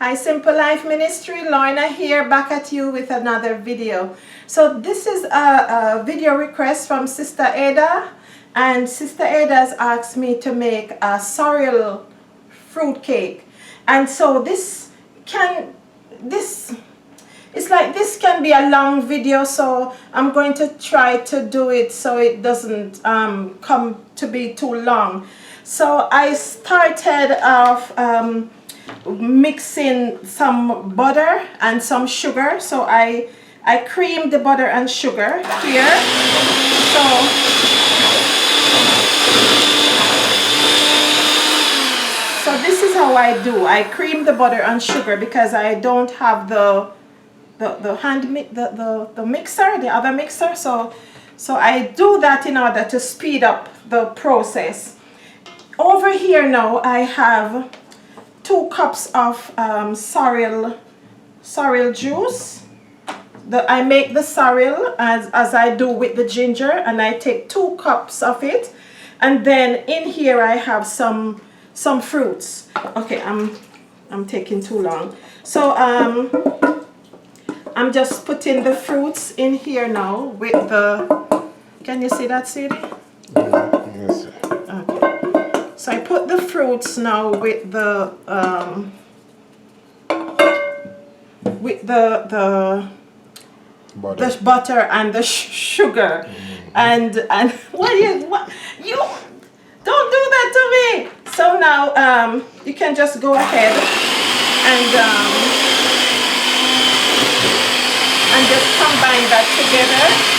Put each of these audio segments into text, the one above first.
Hi Simple Life Ministry, Lorna here, back at you with another video. So this is a video request from Sister Ada, and Sister Ada has asked me to make a sorrel fruit cake. And so this can be a long video, so I'm going to try to do it so it doesn't come to be too long. So I started off mixing some butter and some sugar. So I creamed the butter and sugar here. So this is how I do. I cream the butter and sugar because I don't have the mixer, the other mixer. So I do that in order to speed up the process. Over here now I have 2 cups of sorrel juice. I make the sorrel as I do with the ginger, and I take 2 cups of it, and then in here I have some fruits. Okay, I'm taking too long. So I'm just putting the fruits in here now with the, can you see that, Sadie? Yes. Okay. So I put the fruits now with the butter and the sugar. And what you don't do that to me. So now you can just go ahead and just combine that together.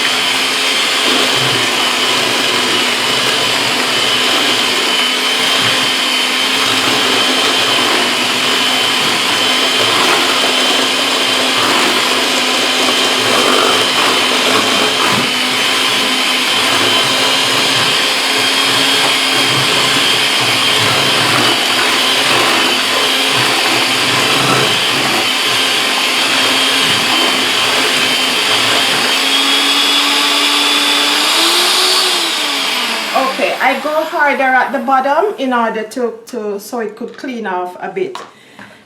Okay, I go harder at the bottom in order to so it could clean off a bit.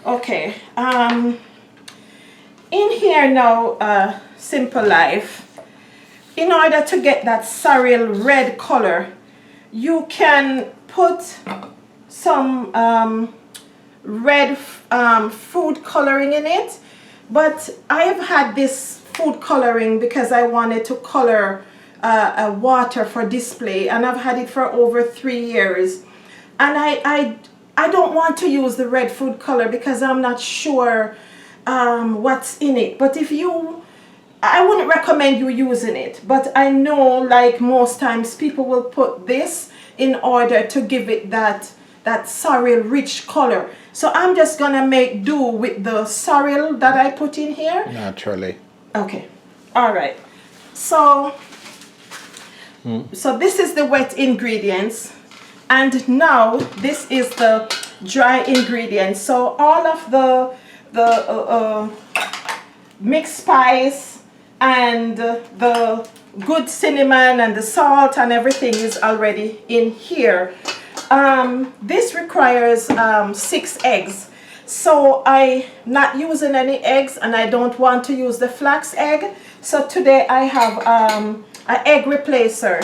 Okay, in here now, Simple Life, in order to get that sorrel red color, you can put some red food coloring in it, but I have had this food coloring because I wanted to color water for display, and I've had it for over 3 years, and I don't want to use the red food color because I'm not sure what's in it. But I wouldn't recommend you using it, but I know like most times people will put this in order to give it that sorrel rich color. So I'm just gonna make do with the sorrel that I put in here naturally. Okay, all right. So this is the wet ingredients, and now this is the dry ingredients. So all of the mixed spice and the good cinnamon and the salt and everything is already in here. This requires 6 eggs. So I'm not using any eggs, and I don't want to use the flax egg. So today I have an egg replacer,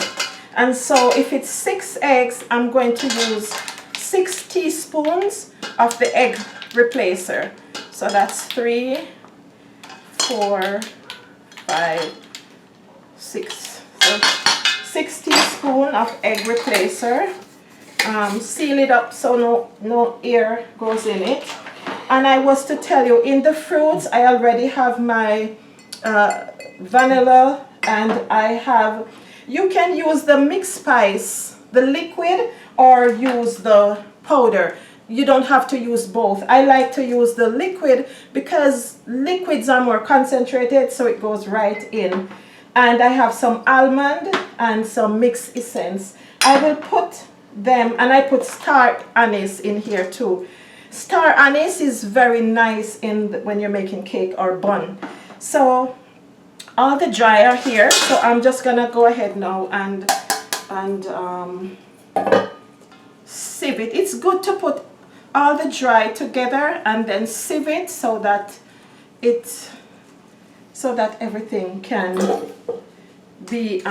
and so if it's 6 eggs, I'm going to use 6 teaspoons of the egg replacer. So that's 3, 4, 5, 6. So 6 teaspoons of egg replacer. Seal it up so no air goes in it. And I was to tell you, in the fruits I already have my vanilla, and you can use the mixed spice, the liquid, or use the powder. You don't have to use both. I like to use the liquid because liquids are more concentrated, so it goes right in. And I have some almond and some mixed essence. I will put them, and I put star anise in here too. Star anise is very nice when you're making cake or bun. So all the dry are here, so I'm just gonna go ahead now and sieve it. It's good to put all the dry together and then sieve it so that everything can be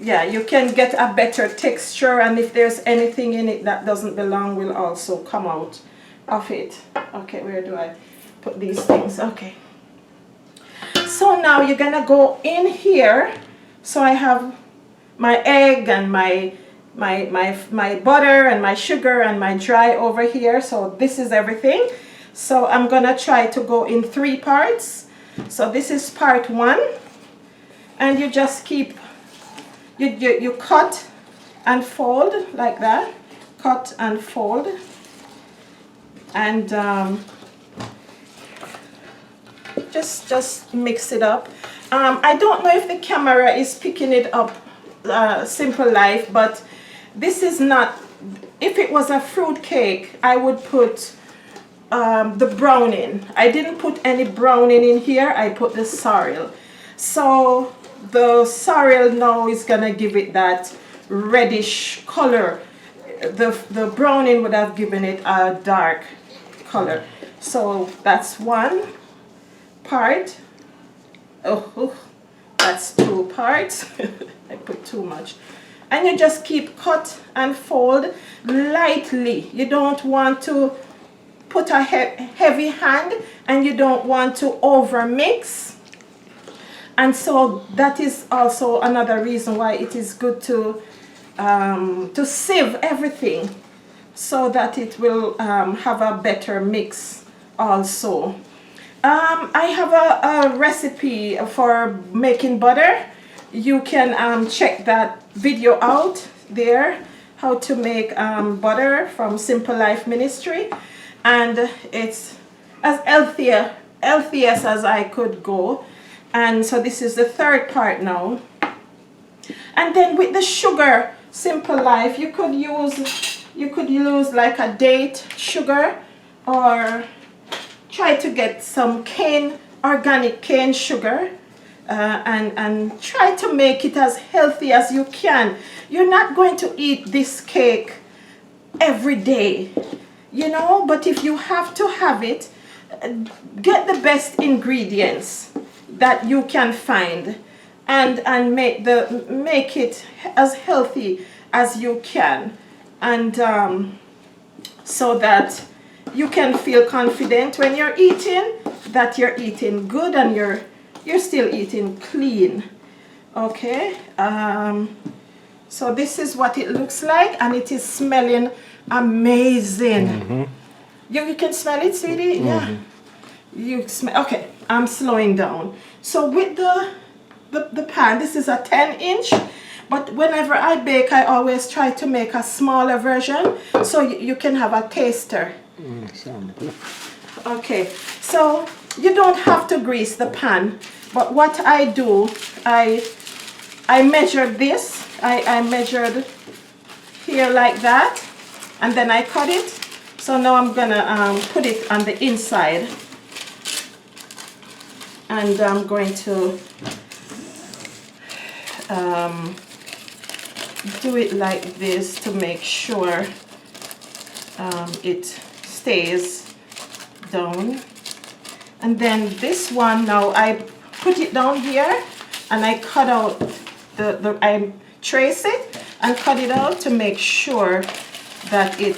yeah, you can get a better texture, and if there's anything in it that doesn't belong will also come out of it. Okay, where do I put these things? Okay, so now you're gonna go in here. So I have my egg and my butter and my sugar and my dry over here. So this is everything. So I'm gonna try to go in 3 parts. So this is part 1, and you just keep you cut and fold like that, cut and fold, and just mix it up. I don't know if the camera is picking it up, Simple Life, but this is not. If it was a fruit cake, I would put the browning. I didn't put any browning in here. I put the sorrel. So the sorrel now is gonna give it that reddish color. The browning would have given it a dark color. So that's 1 part. Oh, that's 2 parts. I put too much. And you just keep cut and fold lightly. You don't want to put a heavy hand, and you don't want to over mix. And so that is also another reason why it is good to sieve everything, so that it will have a better mix also. I have a recipe for making butter. You can check that video out there, how to make butter from Simple Life Ministry, and it's as healthy as I could go. And so this is the 3rd part now. And then with the sugar, Simple Life, you could use like a date sugar, or try to get some organic cane sugar, and try to make it as healthy as you can. You're not going to eat this cake every day, you know, but if you have to have it, get the best ingredients that you can find, and make it as healthy as you can, and so that you can feel confident when you're eating, that you're eating good and you're still eating clean. Okay, so this is what it looks like, and it is smelling amazing. Mm-hmm. You can smell it, sweetie? Mm-hmm. Yeah. You smell. Okay, I'm slowing down. So with the pan, this is a 10-inch, but whenever I bake, I always try to make a smaller version, so you can have a taster. Okay, so you don't have to grease the pan, but what I do, I measured this. I measured here like that, and then I cut it. So now I'm gonna put it on the inside, and I'm going to do it like this to make sure it stays down. And then this one, now I put it down here, and I cut out I trace it and cut it out to make sure that it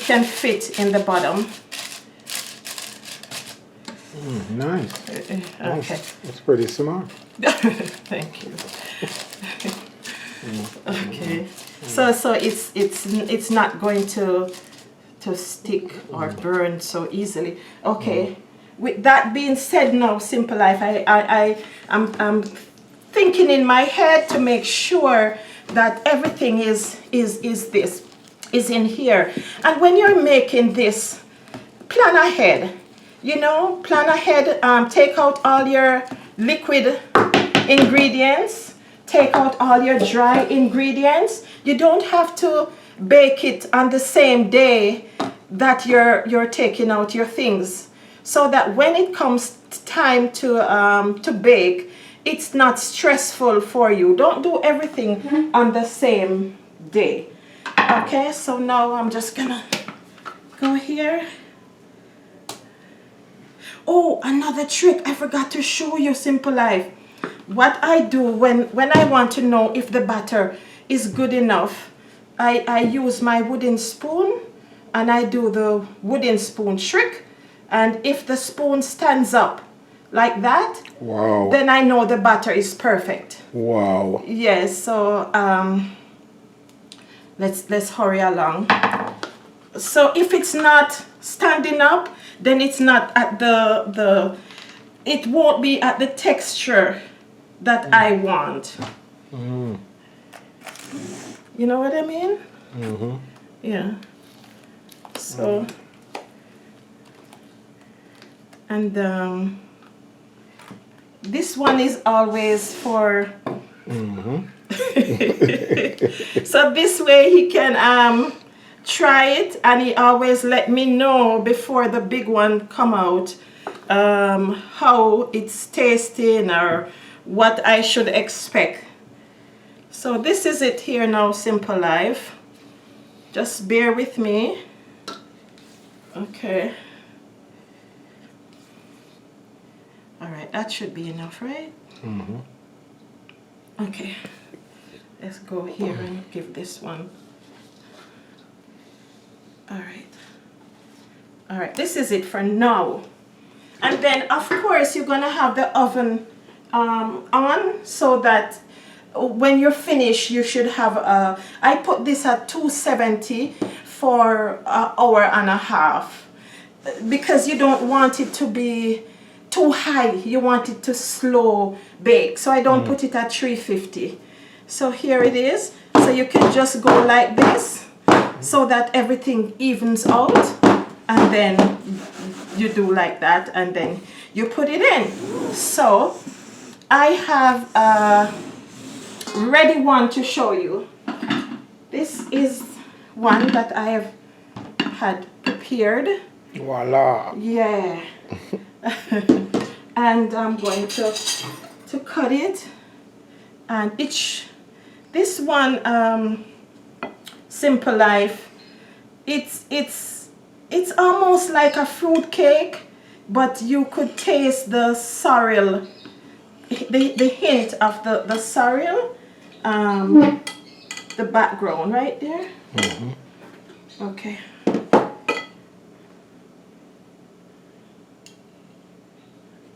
can fit in the bottom. Nice. Okay. That's pretty smart. Thank you. Okay. So it's not going to stick or burn so easily. Okay. With that being said, now Simple Life, I'm thinking in my head to make sure that everything is in here. And when you're making this, plan ahead. You know, plan ahead. Take out all your liquid ingredients. Take out all your dry ingredients. You don't have to bake it on the same day that you're taking out your things, so that when it comes time to bake, it's not stressful for you. Don't do everything on the same day. Okay, so now I'm just gonna go here. Oh, another trick I forgot to show you, Simple Life. What I do when I want to know if the batter is good enough, I use my wooden spoon and I do the wooden spoon trick. And if the spoon stands up like that, Wow. then I know the batter is perfect. Wow. Yes, so let's hurry along. So if it's not standing up, then it's not at it won't be at the texture that I want. You know what I mean? Yeah. So, and this one is always for so this way he can try it, and he always let me know before the big one come out how it's tasting or what I should expect. So this is it here now, Simple Life. Just bear with me. Okay. All right, that should be enough, right? Okay. Let's go here and give this one. All right, this is it for now. And then of course you're gonna have the oven on, so that when you're finished you should have I put this at 270 for an hour and a half, because you don't want it to be too high, you want it to slow bake, so I don't put it at 350. So here it is. So you can just go like this so that everything evens out, and then you do like that, and then you put it in. So I have a ready one to show you. This is one that I have had prepared. Voila. Yeah. And I'm going to cut it, and this one Simple Life, it's almost like a fruit cake, but you could taste the sorrel, the hint of the sorrel, the background right there. Okay.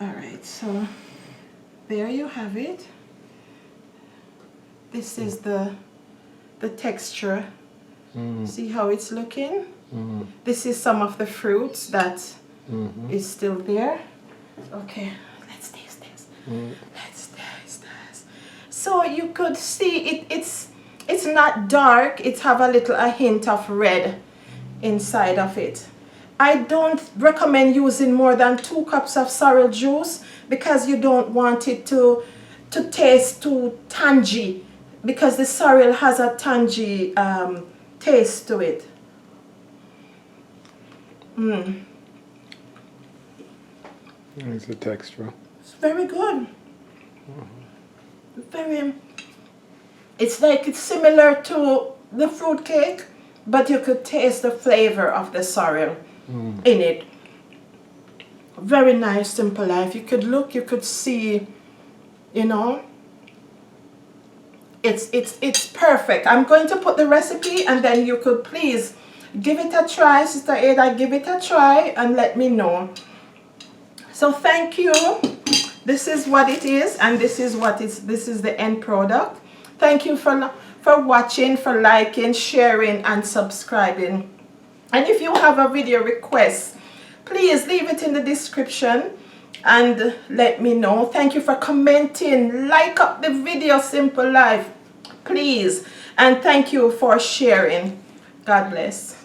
All right, so there you have it. This is the texture. See how it's looking? This is some of the fruits that is still there. Okay, let's taste this. Let's taste this. So you could see it's not dark. It have a hint of red inside of it. I don't recommend using more than 2 cups of sorrel juice, because you don't want it to taste too tangy, because the sorrel has a tangy taste to it. It's the texture. It's very good. It's similar to the fruit cake, but you could taste the flavor of the sorrel in it. Very nice, Simple Life. You could look, you could see, you know, it's perfect. I'm going to put the recipe, and then you could please give it a try, Sister Ada. Give it a try and let me know. So thank you. This is what it is, and this is the end product. Thank you for watching, for liking, sharing, and subscribing. And if you have a video request, please leave it in the description and let me know. Thank you for commenting. Like up the video, Simple Life, please. And thank you for sharing. God bless.